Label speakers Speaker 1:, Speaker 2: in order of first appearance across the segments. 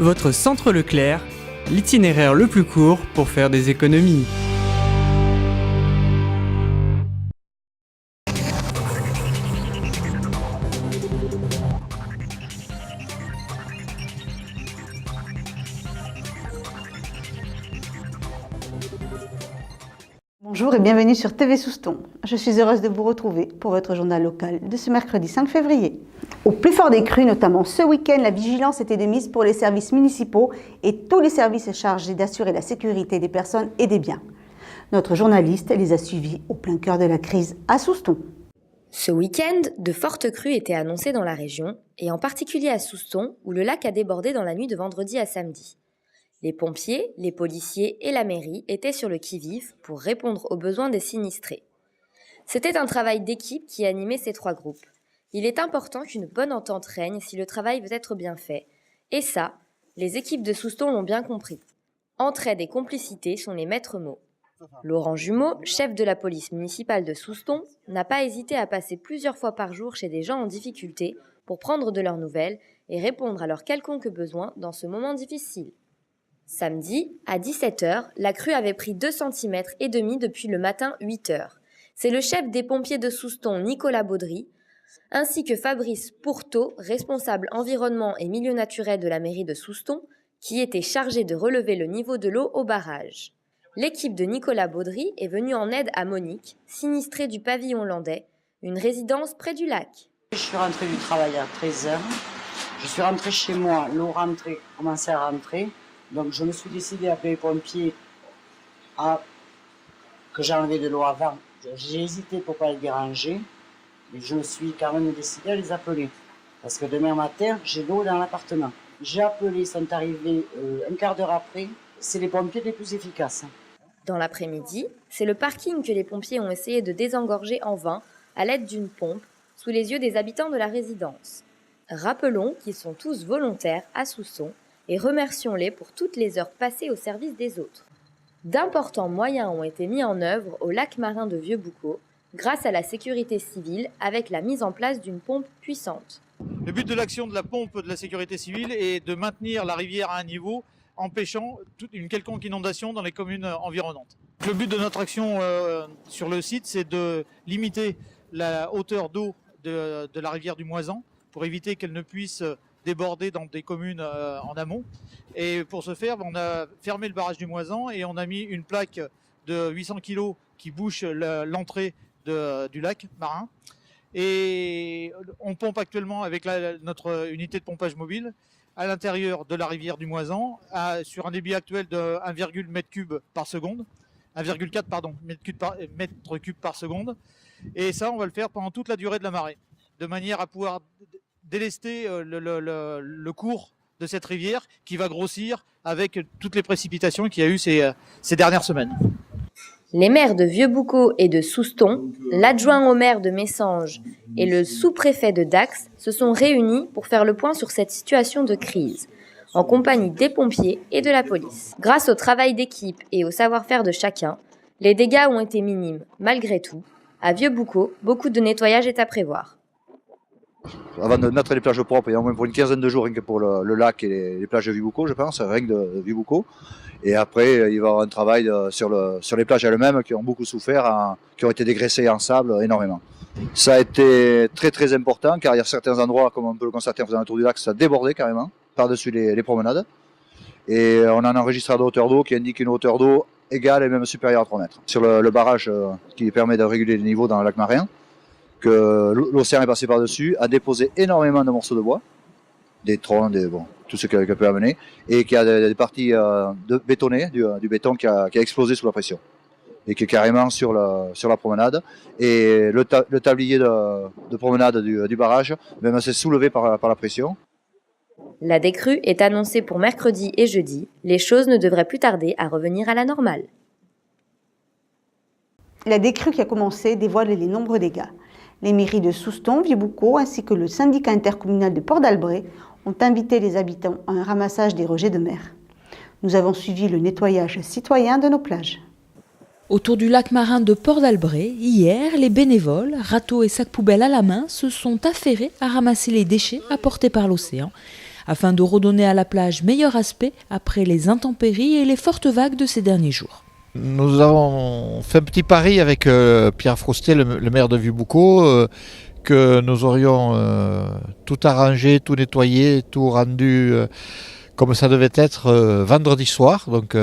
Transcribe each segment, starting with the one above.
Speaker 1: Votre centre Leclerc, l'itinéraire le plus court pour faire des économies.
Speaker 2: Bonjour et bienvenue sur TV Souston. Je suis heureuse de vous retrouver pour votre journal local de ce mercredi 5 février. Au plus fort des crues, notamment ce week-end, la vigilance était de mise pour les services municipaux et tous les services chargés d'assurer la sécurité des personnes et des biens. Notre journaliste les a suivis au plein cœur de la crise à Souston.
Speaker 3: Ce week-end, de fortes crues étaient annoncées dans la région, et en particulier à Souston, où le lac a débordé dans la nuit de vendredi à samedi. Les pompiers, les policiers et la mairie étaient sur le qui-vive pour répondre aux besoins des sinistrés. C'était un travail d'équipe qui animait ces trois groupes. Il est important qu'une bonne entente règne si le travail veut être bien fait. Et ça, les équipes de Souston l'ont bien compris. Entraide et complicité sont les maîtres mots. Laurent Jumeau, chef de la police municipale de Souston, n'a pas hésité à passer plusieurs fois par jour chez des gens en difficulté pour prendre de leurs nouvelles et répondre à leurs quelconques besoins dans ce moment difficile. Samedi, à 17h, la crue avait pris 2,5 cm depuis le matin 8h. C'est le chef des pompiers de Souston, Nicolas Baudry, ainsi que Fabrice Pourteau, responsable environnement et milieu naturel de la mairie de Souston, qui était chargé de relever le niveau de l'eau au barrage. L'équipe de Nicolas Baudry est venue en aide à Monique, sinistrée du pavillon landais, une résidence près du lac.
Speaker 4: Je suis rentrée du travail à 13h. Je suis rentrée chez moi, l'eau commençait à rentrer. Donc je me suis décidé à appeler les pompiers que j'ai enlevé de l'eau avant. J'ai hésité pour ne pas les déranger, mais je me suis quand même décidé à les appeler. Parce que demain matin, j'ai l'eau dans l'appartement. J'ai appelé, ils sont arrivés un quart d'heure après. C'est les pompiers les plus efficaces.
Speaker 3: Dans l'après-midi, c'est le parking que les pompiers ont essayé de désengorger en vain à l'aide d'une pompe sous les yeux des habitants de la résidence. Rappelons qu'ils sont tous volontaires à Souston et remercions-les pour toutes les heures passées au service des autres. D'importants moyens ont été mis en œuvre au lac marin de Vieux-Boucau grâce à la sécurité civile avec la mise en place d'une pompe puissante.
Speaker 5: Le but de l'action de la pompe de la sécurité civile est de maintenir la rivière à un niveau empêchant une quelconque inondation dans les communes environnantes. Le but de notre action sur le site, c'est de limiter la hauteur d'eau de la rivière du Moisan pour éviter qu'elle ne puisse déborder dans des communes en amont. Et pour ce faire, on a fermé le barrage du Moisan et on a mis une plaque de 800 kg qui bouche l'entrée du lac marin. Et on pompe actuellement avec notre unité de pompage mobile à l'intérieur de la rivière du Moisan sur un débit actuel de 1,4 m3 par seconde. 1,4 mètre cube par seconde. Et ça, on va le faire pendant toute la durée de la marée, de manière à pouvoir délester le cours de cette rivière qui va grossir avec toutes les précipitations qu'il y a eu ces dernières semaines.
Speaker 3: Les maires de Vieux-Boucau et de Souston, l'adjoint au maire de Messanges et le sous-préfet de Dax se sont réunis pour faire le point sur cette situation de crise, en compagnie des pompiers et de la police. Grâce au travail d'équipe et au savoir-faire de chacun, les dégâts ont été minimes. Malgré tout, à Vieux-Boucau, beaucoup de nettoyage est à prévoir.
Speaker 6: Avant de mettre les plages propres, il y a au moins pour une quinzaine de jours rien que pour le lac et les plages de Vieux-Boucau, je pense, rien que de Vieux-Boucau. Et après, il va y avoir un travail sur les plages elles-mêmes qui ont beaucoup souffert, qui ont été dégraissées en sable énormément. Ça a été très très important car il y a certains endroits, comme on peut le constater en faisant le tour du lac, ça débordait carrément par-dessus les promenades. Et on a un enregistrateur de hauteur d'eau qui indique une hauteur d'eau égale et même supérieure à 3 mètres. Sur le barrage qui permet de réguler les niveaux dans le lac marin, que l'océan est passé par-dessus, a déposé énormément de morceaux de bois, des troncs, tout ce qu'elle peut amener, et qui a des parties bétonnées, du béton qui a explosé sous la pression, et qui est carrément sur la promenade. Et le tablier de promenade du barrage même s'est soulevé par la pression.
Speaker 3: La décrue est annoncée pour mercredi et jeudi. Les choses ne devraient plus tarder à revenir à la normale.
Speaker 2: La décrue qui a commencé dévoile les nombreux dégâts. Les mairies de Souston, Vieux-Boucau ainsi que le syndicat intercommunal de Port-d'Albret ont invité les habitants à un ramassage des rejets de mer. Nous avons suivi le nettoyage citoyen de nos plages.
Speaker 7: Autour du lac marin de Port-d'Albret, hier, les bénévoles, râteaux et sacs poubelles à la main, se sont affairés à ramasser les déchets apportés par l'océan, afin de redonner à la plage meilleur aspect après les intempéries et les fortes vagues de ces derniers jours.
Speaker 8: Nous avons fait un petit pari avec Pierre Frostet, le maire de Vieux-Boucau, que nous aurions tout arrangé, tout nettoyé, tout rendu comme ça devait être vendredi soir. Donc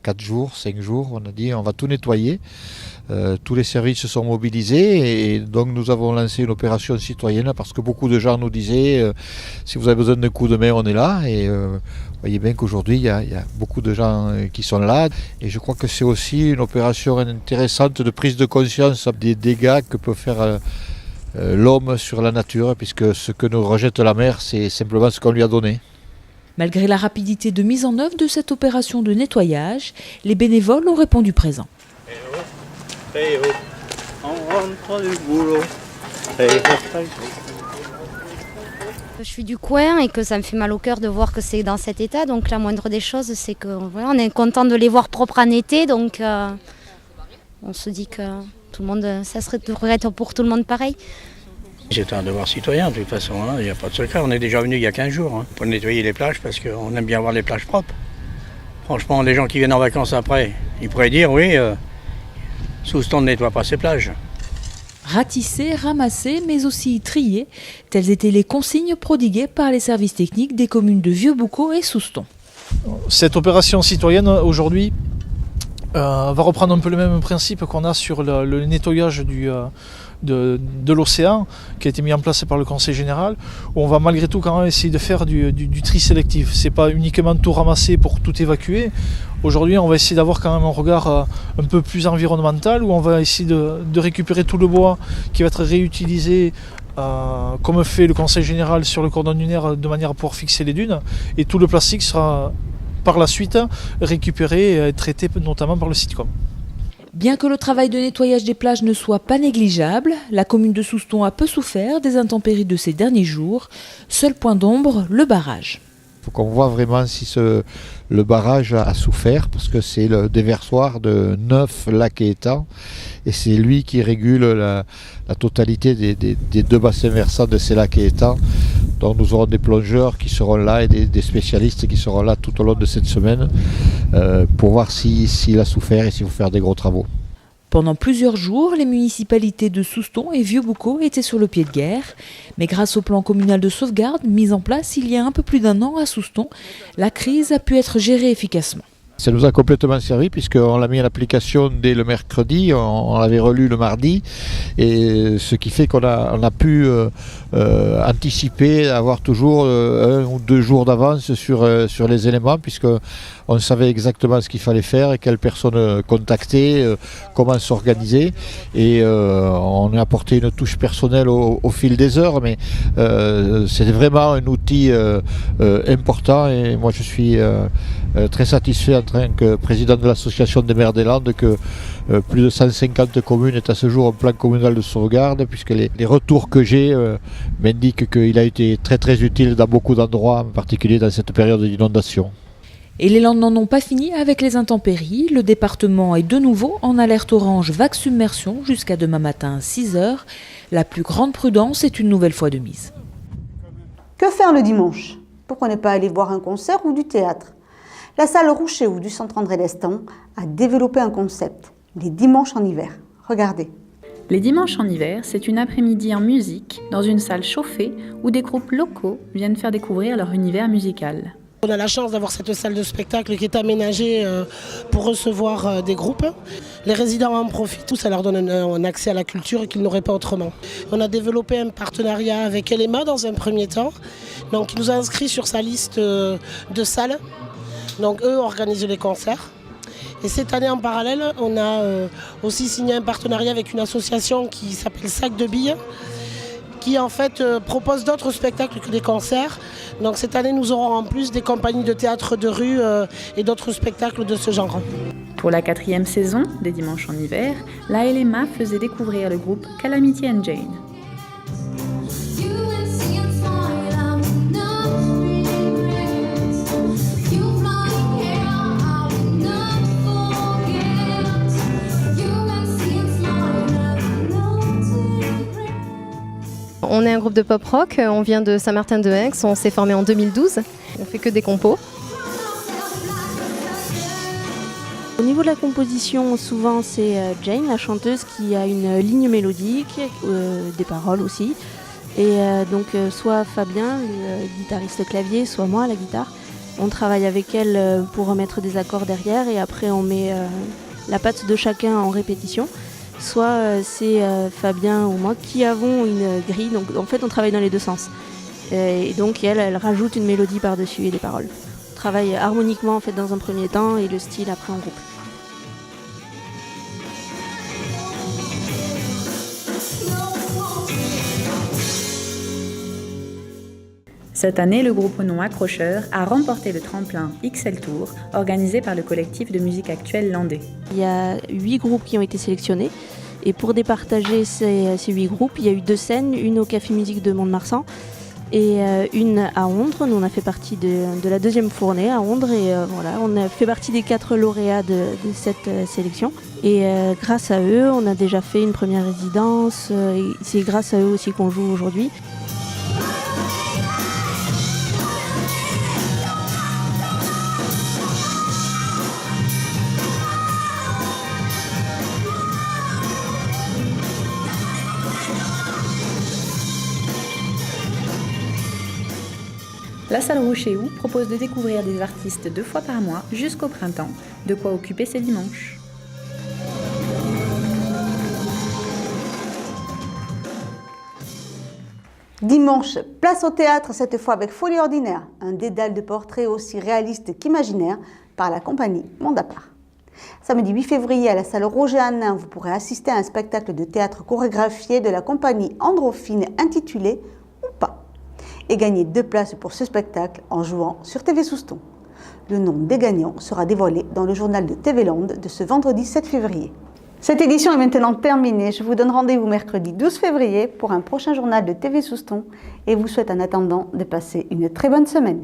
Speaker 8: 4 jours, 5 jours, on a dit on va tout nettoyer. Tous les services se sont mobilisés et donc nous avons lancé une opération citoyenne parce que beaucoup de gens nous disaient si vous avez besoin d'un coup de main, on est là. Et vous voyez bien qu'aujourd'hui il y a beaucoup de gens qui sont là et je crois que c'est aussi une opération intéressante de prise de conscience des dégâts que peut faire l'homme sur la nature, puisque ce que nous rejette la mer, c'est simplement ce qu'on lui a donné.
Speaker 7: Malgré la rapidité de mise en œuvre de cette opération de nettoyage, les bénévoles ont répondu présent.
Speaker 9: Je suis du coin et que ça me fait mal au cœur de voir que c'est dans cet état. Donc la moindre des choses, c'est que voilà, on est content de les voir propres en été. Donc on se dit que tout le monde, ça devrait être pour tout le monde pareil.
Speaker 10: C'est un devoir citoyen de toute façon, il n'y a pas de secret. On est déjà venu il y a 15 jours pour nettoyer les plages parce qu'on aime bien voir les plages propres. Franchement, les gens qui viennent en vacances après, ils pourraient dire oui, Soustons ne nettoie pas ses plages.
Speaker 7: Ratisser, ramasser, mais aussi trier, telles étaient les consignes prodiguées par les services techniques des communes de Vieux-Boucau et Soustons.
Speaker 11: Cette opération citoyenne aujourd'hui va reprendre un peu le même principe qu'on a sur le nettoyage de l'océan qui a été mis en place par le Conseil général, où on va malgré tout quand même essayer de faire du tri sélectif. C'est pas uniquement tout ramasser pour tout évacuer. Aujourd'hui, on va essayer d'avoir quand même un regard un peu plus environnemental, où on va essayer de récupérer tout le bois qui va être réutilisé comme fait le Conseil général sur le cordon dunaire de manière à pouvoir fixer les dunes, et tout le plastique sera par la suite récupéré et traité notamment par le Sitcom.
Speaker 7: Bien que le travail de nettoyage des plages ne soit pas négligeable, la commune de Soustons a peu souffert des intempéries de ces derniers jours. Seul point d'ombre, le barrage.
Speaker 8: Il faut qu'on voit vraiment si le barrage a souffert, parce que c'est le déversoir de 9 lacs et étangs, et c'est lui qui régule la totalité des 2 bassins versants de ces lacs et étangs. Donc nous aurons des plongeurs qui seront là et des spécialistes qui seront là tout au long de cette semaine pour voir s'il a souffert et s'il faut faire des gros travaux.
Speaker 7: Pendant plusieurs jours, les municipalités de Soustons et Vieux-Boucau étaient sur le pied de guerre. Mais grâce au plan communal de sauvegarde mis en place il y a un peu plus d'1 an à Soustons, la crise a pu être gérée efficacement.
Speaker 8: Ça nous a complètement servi puisqu'on l'a mis en application dès le mercredi, on l'avait relu le mardi, et ce qui fait qu'on a pu anticiper, avoir toujours 1 ou 2 jours d'avance sur les éléments, puisqu'on savait exactement ce qu'il fallait faire et quelles personnes contacter, comment s'organiser, et on a apporté une touche personnelle au fil des heures, mais c'était vraiment un outil important, et moi je suis très satisfait en tant que président de l'association des maires des Landes que plus de 150 communes aient à ce jour un plan communal de sauvegarde, puisque les retours que j'ai m'indiquent qu'il a été très très utile dans beaucoup d'endroits, en particulier dans cette période d'inondation.
Speaker 7: Et les Landes n'en ont pas fini avec les intempéries. Le département est de nouveau en alerte orange vague submersion jusqu'à demain matin à 6h. La plus grande prudence est une nouvelle fois de mise.
Speaker 2: Que faire le dimanche? Pourquoi ne pas aller voir un concert ou du théâtre? La salle Rouchéou du centre André Lestan a développé un concept, les dimanches en hiver. Regardez.
Speaker 12: Les dimanches en hiver, c'est une après-midi en musique dans une salle chauffée où des groupes locaux viennent faire découvrir leur univers musical.
Speaker 13: On a la chance d'avoir cette salle de spectacle qui est aménagée pour recevoir des groupes. Les résidents en profitent, ça leur donne un accès à la culture qu'ils n'auraient pas autrement. On a développé un partenariat avec Elema dans un premier temps, donc, qui nous a inscrits sur sa liste de salles. Donc eux organisent les concerts. Et cette année en parallèle, on a aussi signé un partenariat avec une association qui s'appelle Sac de Billes, qui en fait propose d'autres spectacles que des concerts. Donc cette année, nous aurons en plus des compagnies de théâtre de rue et d'autres spectacles de ce genre.
Speaker 12: Pour la 4e saison des Dimanches en hiver, la LMA faisait découvrir le groupe Calamity and Jane.
Speaker 9: On
Speaker 14: est un groupe de pop rock, on vient de Saint-Martin-de-Aix, on s'est formé en 2012, on fait que des compos.
Speaker 15: Au niveau de la composition, souvent c'est Jane, la chanteuse, qui a une ligne mélodique, des paroles aussi. Et donc soit Fabien, le guitariste clavier, soit moi, la guitare. On travaille avec elle pour remettre des accords derrière et après on met la patte de chacun en répétition. Soit c'est Fabien ou moi qui avons une grille, donc en fait on travaille dans les deux sens. Et donc elle rajoute une mélodie par-dessus et des paroles. On travaille harmoniquement en fait dans un premier temps et le style après en groupe.
Speaker 12: Cette année, le groupe au nom Accrocheur a remporté le tremplin XL Tour, organisé par le collectif de musique actuelle Landais.
Speaker 15: Il y a 8 groupes qui ont été sélectionnés. Et pour départager ces 8 groupes, il y a eu 2 scènes, une au Café Musique de Mont-de-Marsan et une à Ondres. Nous, on a fait partie de la deuxième fournée à Ondres et voilà, on a fait partie des 4 lauréats de cette sélection. Et grâce à eux, on a déjà fait une première résidence et c'est grâce à eux aussi qu'on joue aujourd'hui.
Speaker 12: La salle Rouchéou propose de découvrir des artistes 2 fois par mois jusqu'au printemps, de quoi occuper ses dimanches.
Speaker 2: Dimanche, place au théâtre, cette fois avec Folie Ordinaire, un dédale de portraits aussi réaliste qu'imaginaire par la compagnie Monde à part. Samedi 8 février à la salle Roger Hanin, vous pourrez assister à un spectacle de théâtre chorégraphié de la compagnie Androphine intitulé Ou pas et gagner 2 places pour ce spectacle en jouant sur TV Souston. Le nom des gagnants sera dévoilé dans le journal de TV Land de ce vendredi 7 février. Cette édition est maintenant terminée. Je vous donne rendez-vous mercredi 12 février pour un prochain journal de TV Souston et vous souhaite en attendant de passer une très bonne semaine.